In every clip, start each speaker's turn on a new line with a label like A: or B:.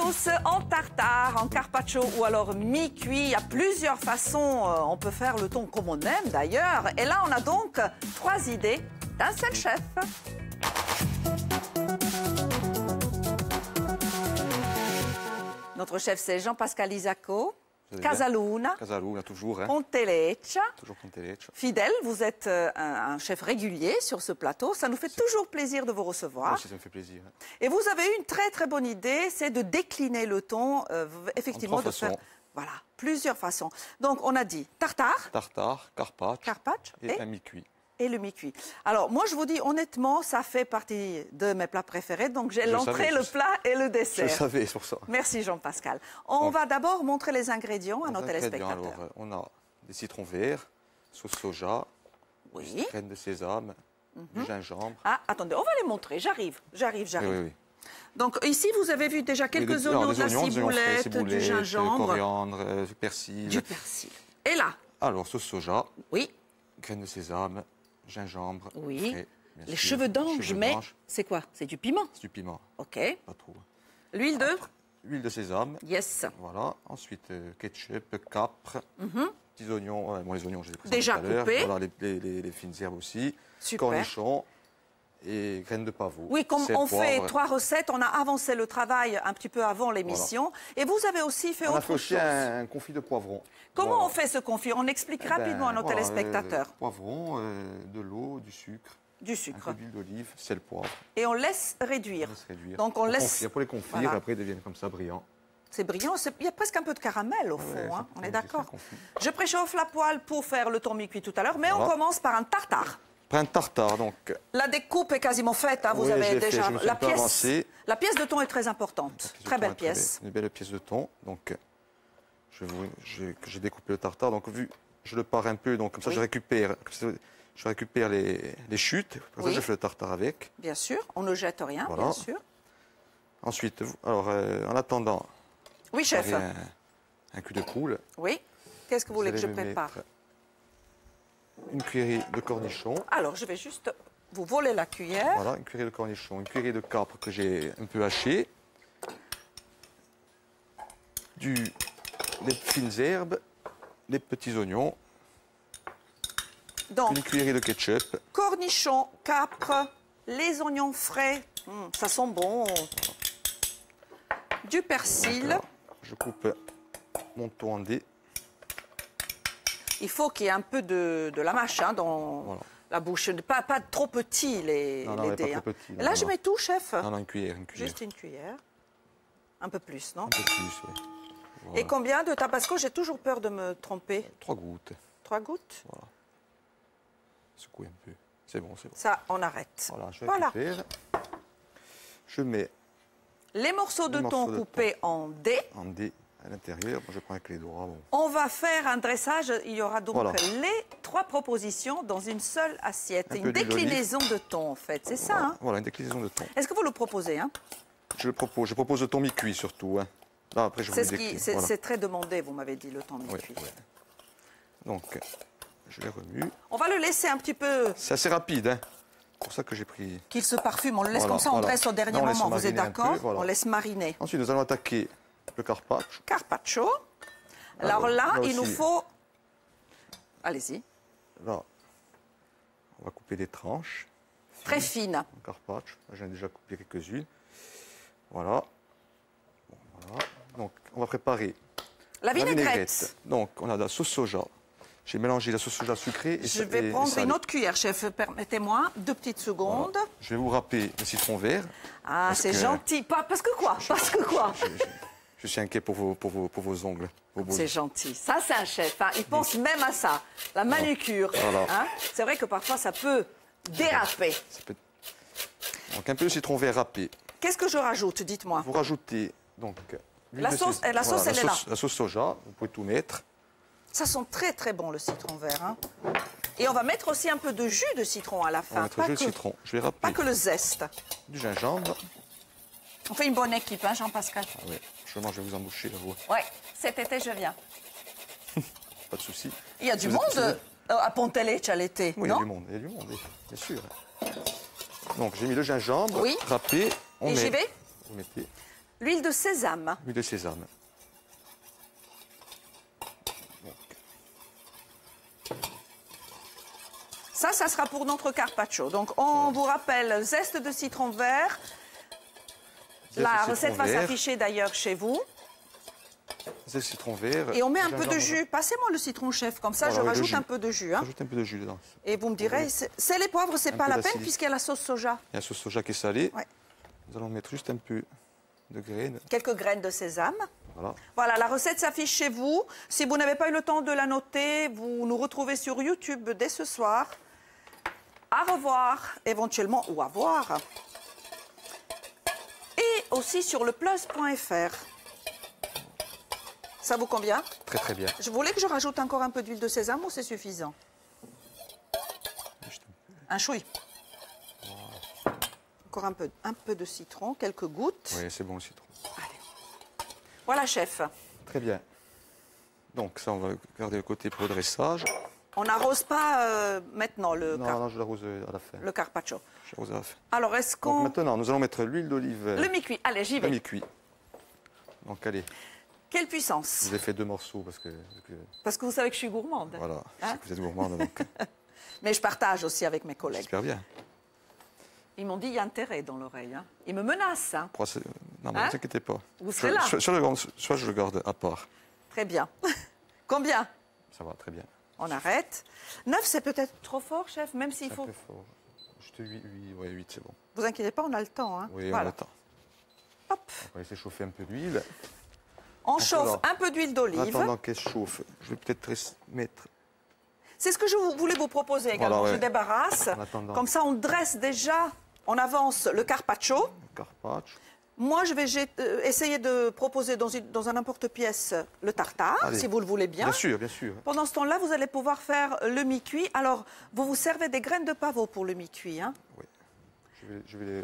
A: tous, en tartare, en carpaccio ou alors mi-cuit. Il y a plusieurs façons, on peut faire le thon comme on aime d'ailleurs. Et là, on a donc 3 idées d'un seul chef. Notre chef, c'est Jean-Pascal Isacco. Casaluna.
B: Casaluna, toujours. Hein.
A: Ponteleccia.
B: Toujours Ponteleccia.
A: Fidèle, vous êtes un chef régulier sur ce plateau. Ça nous fait toujours plaisir de vous recevoir.
B: Moi aussi, ça me fait plaisir. Hein.
A: Et vous avez eu une très très bonne idée, c'est de décliner le thon, effectivement, de faire voilà, plusieurs façons. Donc on a dit tartare.
B: Tartare, carpaccio et un mi-cuit.
A: Et le mi-cuit. Alors, moi, je vous dis honnêtement, ça fait partie de mes plats préférés. Donc, j'ai l'entrée, le plat et le dessert.
B: Je savais, c'est pour ça.
A: Merci, Jean-Pascal. On va d'abord montrer les ingrédients à nos téléspectateurs.
B: Alors, on a des citrons verts, sauce soja, graines de sésame, du gingembre.
A: Ah, attendez, on va les montrer. J'arrive.
B: Oui.
A: Donc, ici, vous avez vu déjà quelques oignons, de la ciboulette, du gingembre.
B: Coriandre, du persil.
A: Du persil. Et là?
B: Alors, sauce soja.
A: Oui.
B: Graines de sésame. Gingembre.
A: Oui.
B: Frais,
A: les cheveux d'ange, mais c'est quoi? C'est du piment?
B: C'est du piment.
A: OK.
B: Pas trop.
A: L'huile de?
B: Huile de sésame.
A: Yes.
B: Voilà. Ensuite, ketchup, capre, petits oignons. Bon, les oignons, je les ai pris
A: déjà coupés.
B: Voilà, les fines herbes aussi.
A: Super.
B: Cornichons et graines de pavot.
A: Oui, comme on fait
B: poivre.
A: 3 recettes, on a avancé le travail un petit peu avant l'émission. Voilà. Et vous avez aussi fait autre chose.
B: On a fait un confit de poivrons.
A: Comment on fait ce confit? On explique rapidement à nos téléspectateurs.
B: Poivrons, de l'eau, du sucre.
A: Du sucre.
B: Un peu d'huile d'olive, sel, poivre.
A: Et on laisse réduire. Donc on laisse.
B: Pour les confire, voilà. Après ils deviennent comme ça brillants.
A: C'est brillant, il y a presque un peu de caramel au fond, hein. On est d'accord. Je préchauffe la poêle pour faire le thon mi-cuit tout à l'heure, mais on commence par un tartare.
B: Un tartare, donc.
A: La découpe est quasiment faite, hein, vous avez déjà la pièce. La pièce de thon est très importante, très belle pièce.
B: Une belle pièce de thon, donc j'ai découpé le tartare, donc vu je le pars un peu, donc comme ça je récupère les chutes, comme ça je fais le tartare avec.
A: Bien sûr, on ne jette rien, bien sûr.
B: Ensuite, alors en attendant,
A: oui chef,
B: un cul de poule.
A: Oui, qu'est-ce que vous voulez que je prépare?
B: Une cuillerée de cornichons.
A: Alors, je vais juste vous voler la cuillère.
B: Voilà, une cuillerée de cornichons, une cuillerée de capre que j'ai un peu haché. Les fines herbes, les petits oignons.
A: Donc,
B: une cuillerée de ketchup.
A: Cornichons, capre, les oignons frais, ça sent bon. Du persil.
B: Là, je coupe mon thon en dés.
A: Il faut qu'il y ait un peu de la mâche dans la bouche. Pas trop petit les dés.
B: Pas petit,
A: là, je mets tout, chef.
B: Non, une cuillère.
A: Juste une cuillère. Un peu plus, non?
B: Un peu plus, oui.
A: Voilà. Et combien de tabasco? J'ai toujours peur de me tromper.
B: 3 gouttes.
A: 3 gouttes?
B: Voilà. Secouer un peu. C'est bon, c'est bon.
A: Ça, on arrête.
B: Voilà, je récupère. Je mets
A: les morceaux de thon coupés en dés.
B: En dés. À l'intérieur, je prends avec les doigts. Bon.
A: On va faire un dressage. Il y aura donc les 3 propositions dans une seule assiette. Une déclinaison de thon, en fait. C'est ça, hein?
B: Voilà, une déclinaison de thon.
A: Est-ce que vous le proposez, hein?
B: Je le propose. Je propose le thon mi-cuit, surtout. Hein. Là, après, je vous décline.
A: C'est très demandé, vous m'avez dit, le thon mi-cuit.
B: Ouais. Donc, je les remue.
A: On va le laisser un petit peu...
B: C'est assez rapide, hein. C'est pour ça que j'ai pris...
A: Qu'il se parfume. On le laisse comme ça, on dresse au dernier moment. Vous êtes d'accord? On laisse mariner.
B: Ensuite, nous allons attaquer le carpaccio.
A: Carpaccio. Alors là, il nous faut... Allez-y.
B: Là, on va couper des tranches.
A: Très fines.
B: Carpaccio. J'en ai déjà coupé quelques-unes. Voilà. Voilà. Donc, on va préparer
A: la vinaigrette.
B: Donc, on a de la sauce soja. J'ai mélangé la sauce soja sucrée et
A: je vais prendre une autre cuillère, chef. Permettez-moi 2 petites secondes.
B: Voilà. Je vais vous râper le citron vert.
A: Ah, c'est gentil. Parce que quoi? Parce que quoi?
B: Je suis inquiet pour vos ongles.
A: C'est gentil. Ça, c'est un chef. Hein. Il pense même à ça. La manucure.
B: Voilà.
A: Hein. C'est vrai que parfois, ça peut déraper.
B: Donc, un peu de citron vert râpé.
A: Qu'est-ce que je rajoute? Dites-moi.
B: Vous rajoutez donc...
A: La sauce, elle est là.
B: La sauce soja, vous pouvez tout mettre.
A: Ça sent très très bon le citron vert. Hein. Et on va mettre aussi un peu de jus de citron à la fin.
B: On va mettre jus de citron. Je vais râper.
A: Pas que le zeste.
B: Du gingembre.
A: On fait une bonne équipe, hein, Jean-Pascal?
B: Ah oui, je vais vous emboucher la voix.
A: Oui, cet été je viens.
B: Pas de souci.
A: Il y a du monde à Ponteleccia l'été,
B: oui,
A: non?
B: il y a du monde, bien sûr. Donc j'ai mis le gingembre râpé.
A: Et j'y vais?
B: Vous mettez.
A: L'huile de sésame.
B: L'huile de sésame.
A: Ça sera pour notre carpaccio. Donc, on vous rappelle, zeste de citron vert. La recette va s'afficher d'ailleurs chez vous.
B: Zeste de citron vert.
A: Et on met un peu de jus. Passez-moi le citron, chef. Comme ça,
B: voilà,
A: je rajoute un peu de jus. Hein.
B: Rajoute un peu de jus dedans.
A: Et vous me direz, c'est les poivres, c'est pas la peine puisqu'il y a la sauce soja.
B: Il y a la sauce soja qui est salée.
A: Ouais.
B: Nous allons mettre juste un peu de graines.
A: Quelques graines de sésame.
B: Voilà.
A: Voilà, la recette s'affiche chez vous. Si vous n'avez pas eu le temps de la noter, vous nous retrouvez sur YouTube dès ce soir. À revoir, éventuellement, ou à voir. Et aussi sur leplus.fr. Ça vous convient?
B: Très très bien.
A: Je voulais que je rajoute encore un peu d'huile de sésame ou c'est suffisant? Un chouï. Encore un peu de citron, quelques gouttes.
B: Oui, c'est bon le citron.
A: Allez. Voilà, chef.
B: Très bien. Donc ça, on va garder le côté pour le dressage.
A: On n'arrose pas maintenant
B: Non, je l'arrose à la fin.
A: le carpaccio.
B: Je l'arrose à la fin.
A: Alors, est-ce
B: Donc
A: qu'on...
B: maintenant, nous allons mettre l'huile d'olive.
A: Le mi-cuit. Allez, j'y vais.
B: Mi-cuit. Donc allez,
A: Quelle puissance?
B: je vous ai fait 2 morceaux parce que
A: Parce que vous savez que je suis gourmande.
B: voilà, je
A: Hein?
B: sais que vous êtes gourmande, donc
A: Mais je partage aussi avec mes collègues.
B: j'espère bien.
A: Ils m'ont dit il y a intérêt dans l'oreille. Hein. Ils me menacent. Hein.
B: Non, mais
A: Hein?
B: ne vous inquiétez pas.
A: Vous serez là.
B: Soit je le garde à part.
A: Très bien. Combien?
B: Ça va, très bien.
A: On arrête. 9, c'est peut-être trop fort, chef, même s'il
B: C'est
A: faut...
B: un peu fort. Juste 8, c'est bon.
A: Vous inquiétez pas, on a le temps. Hein.
B: Oui,
A: Voilà.
B: on attend.
A: Hop.
B: On va laisser chauffer un peu d'huile.
A: On chauffe
B: alors,
A: un peu d'huile
B: En
A: d'olive.
B: attendant qu'elle chauffe, je vais peut-être mettre...
A: C'est ce que je voulais vous proposer également.
B: Voilà, ouais.
A: Je débarrasse.
B: En attendant.
A: Comme ça, on dresse déjà, on avance le carpaccio.
B: le carpaccio.
A: Moi, je vais essayer de proposer dans un n'importe-pièce le tartare,
B: Allez.
A: si vous le voulez bien.
B: Bien sûr, bien sûr.
A: Pendant ce temps-là, vous allez pouvoir faire le mi-cuit. Alors, vous vous servez des graines de pavot pour le mi-cuit. Hein?
B: Oui. Je vais les...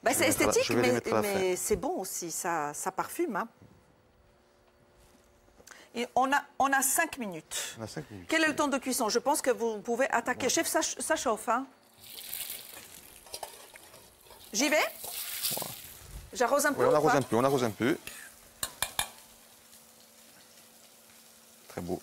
A: Ben,
B: je
A: c'est
B: vais mettre à la-
A: esthétique,
B: je vais les
A: mais,
B: mettre à la
A: mais c'est bon aussi, ça parfume. Hein? Et on a 5 minutes.
B: On a 5 minutes.
A: Quel est le temps de cuisson? Je pense que vous pouvez attaquer. Chef, ça chauffe. Hein? J'y vais? J'arrose un peu
B: Oui, on
A: ou
B: arrose
A: pas?
B: un peu, on arrose un peu. Très beau.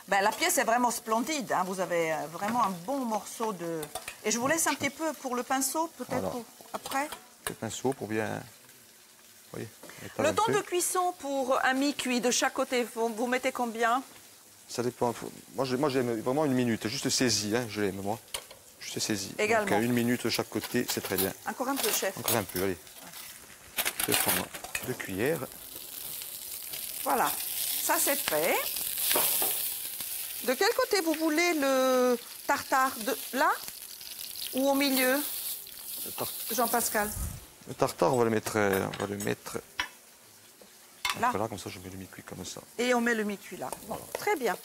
A: Ben, la pièce est vraiment splendide. Hein. Vous avez vraiment un bon morceau de... Et je vous laisse un petit peu pour le pinceau, peut-être
B: Voilà.
A: après.
B: Le pinceau pour bien... Oui,
A: Le temps de cuisson pour un mi-cuit de chaque côté, vous mettez combien?
B: Ça dépend. Moi, j'aime vraiment 1 minute, juste saisie, hein, je l'aime, moi. Juste saisie.
A: Également.
B: Donc, 1 minute de chaque côté, c'est très bien.
A: Encore un peu, chef.
B: Encore un peu, allez. Je vais prendre 2 cuillères.
A: Voilà, ça c'est fait. De quel côté vous voulez le tartare? Là ou au milieu, Jean-Pascal?
B: Le tartare, on va le mettre
A: Là.
B: voilà, comme ça, je mets le mi-cuit comme ça.
A: Et on met le mi-cuit là. Bon, très bien.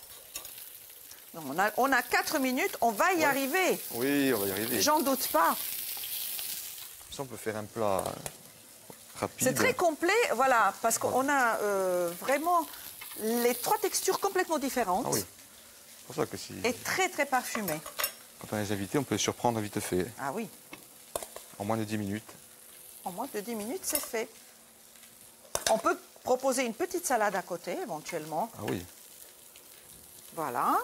A: Donc, on a 4 minutes, on va y arriver.
B: Oui, on va y arriver.
A: J'en doute pas.
B: Ça, on peut faire un plat rapide.
A: C'est très complet, voilà, parce qu'on a vraiment les 3 textures complètement différentes.
B: Ah oui. C'est pour ça que si...
A: Et très très parfumées.
B: Quand on a les invités, on peut les surprendre vite fait.
A: Ah oui,
B: En moins de 10 minutes.
A: en moins de 10 minutes, c'est fait. On peut proposer une petite salade à côté, éventuellement.
B: Ah oui.
A: Voilà.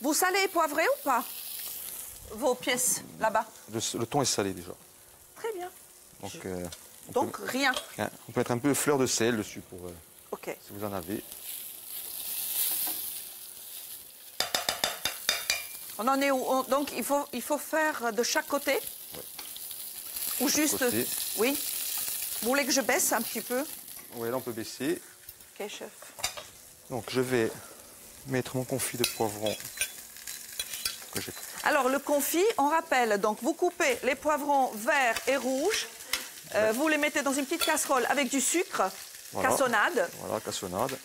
A: Vous salez et poivrez ou pas vos pièces là-bas?
B: Le thon est salé déjà.
A: Très bien.
B: Donc,
A: Donc rien.
B: on peut mettre un peu de fleur de sel dessus pour,
A: Ok.
B: si vous en avez.
A: On en est où? Donc il faut faire de chaque côté?
B: Ouais.
A: Ou juste...
B: côté.
A: Oui. Vous voulez que je baisse un petit peu?
B: Oui, là on peut baisser.
A: Ok, chef.
B: Donc je vais mettre mon confit de poivron. Que j'ai...
A: Alors le confit, on rappelle, donc vous coupez les poivrons verts et rouges, vous les mettez dans une petite casserole avec du sucre,
B: Voilà.
A: cassonade,
B: Voilà, cassonade.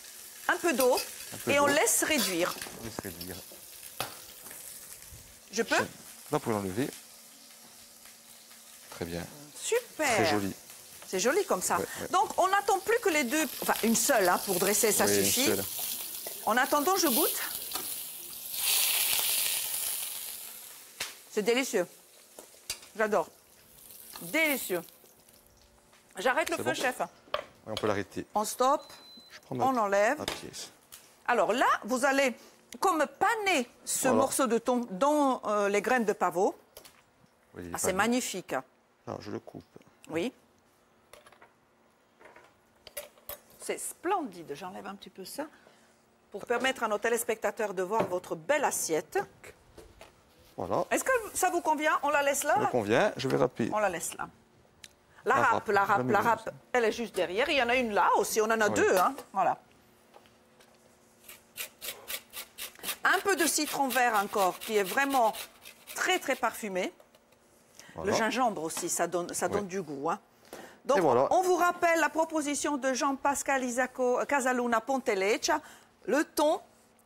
A: un peu d'eau
B: peu
A: et on
B: d'eau.
A: laisse réduire.
B: On laisse réduire.
A: Je peux?
B: Là, vous pouvez l'enlever. Très bien.
A: Super.
B: Très joli.
A: C'est joli comme ça.
B: Ouais, ouais.
A: Donc on n'attend plus que les deux, enfin une seule hein, pour dresser, ça
B: Oui, une
A: suffit.
B: seule.
A: En attendant, je goûte. C'est délicieux. J'adore. Délicieux. J'arrête le
B: C'est
A: feu,
B: bon.
A: chef.
B: On peut l'arrêter.
A: On stoppe,
B: Je prends
A: on enlève.
B: ma pièce.
A: Alors là, vous allez comme paner ce
B: Voilà.
A: morceau de thon dans les graines de pavot.
B: Oui, il est
A: Ah,
B: pas
A: c'est
B: bien.
A: magnifique.
B: Alors, je le coupe.
A: Oui. C'est splendide. J'enlève un petit peu ça pour permettre à nos téléspectateurs de voir votre belle assiette.
B: Voilà.
A: Est-ce que ça vous convient? On la laisse
B: Ça me
A: là?
B: convient. Je vais râper.
A: On la laisse là. La
B: La
A: râpe,
B: râpe.
A: la râpe,
B: Jamais
A: la
B: vu
A: râpe,
B: ça.
A: elle est juste derrière. Il y en a une là aussi, on en a
B: Oui.
A: deux. Hein. Voilà. Un peu de citron vert encore, qui est vraiment très, très parfumé.
B: Voilà.
A: Le gingembre aussi, ça donne du goût. Hein. Donc,
B: Et voilà.
A: on vous rappelle la proposition de Jean-Pascal Casaluna Ponteleccia, le thon
B: De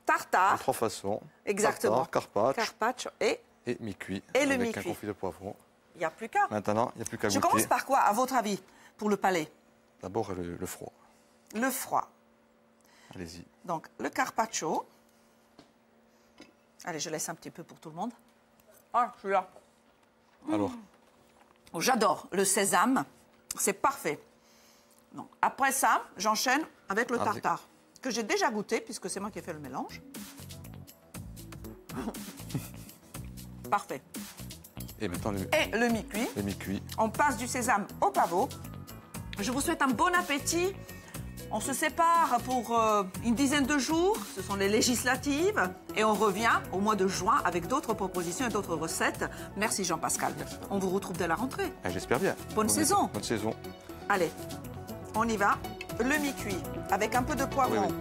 A: tartare,
B: 3 façons.
A: exactement,
B: Tartare, carpaccio
A: carpaccio, et
B: et mi-cuit.
A: Et le
B: avec
A: mi-cuit.
B: un confit de poivron.
A: il n'y a plus qu'à.
B: Maintenant, il n'y a plus qu'à
A: Je
B: goûter.
A: commence par quoi, à votre avis, pour le palais?
B: D'abord le froid.
A: Le froid.
B: Allez-y.
A: Donc, le carpaccio. Allez, je laisse un petit peu pour tout le monde. Ah, celui-là.
B: Alors,
A: Oh, j'adore le sésame. C'est parfait. Donc, après ça, j'enchaîne avec le
B: Avec-
A: tartare, que j'ai déjà goûté, puisque c'est moi qui ai fait le mélange. Parfait.
B: et maintenant
A: Et le mi-cuit.
B: le mi-cuit.
A: On passe du sésame au pavot. Je vous souhaite un bon appétit. On se sépare pour une dizaine de jours. Ce sont les législatives. Et on revient au mois de juin avec d'autres propositions et d'autres recettes. Merci Jean-Pascal. On vous retrouve dès la rentrée.
B: Ah, j'espère bien.
A: Bonne saison.
B: Bonne saison.
A: Allez, on y va. Le mi-cuit avec un peu de poivron,
B: Oui,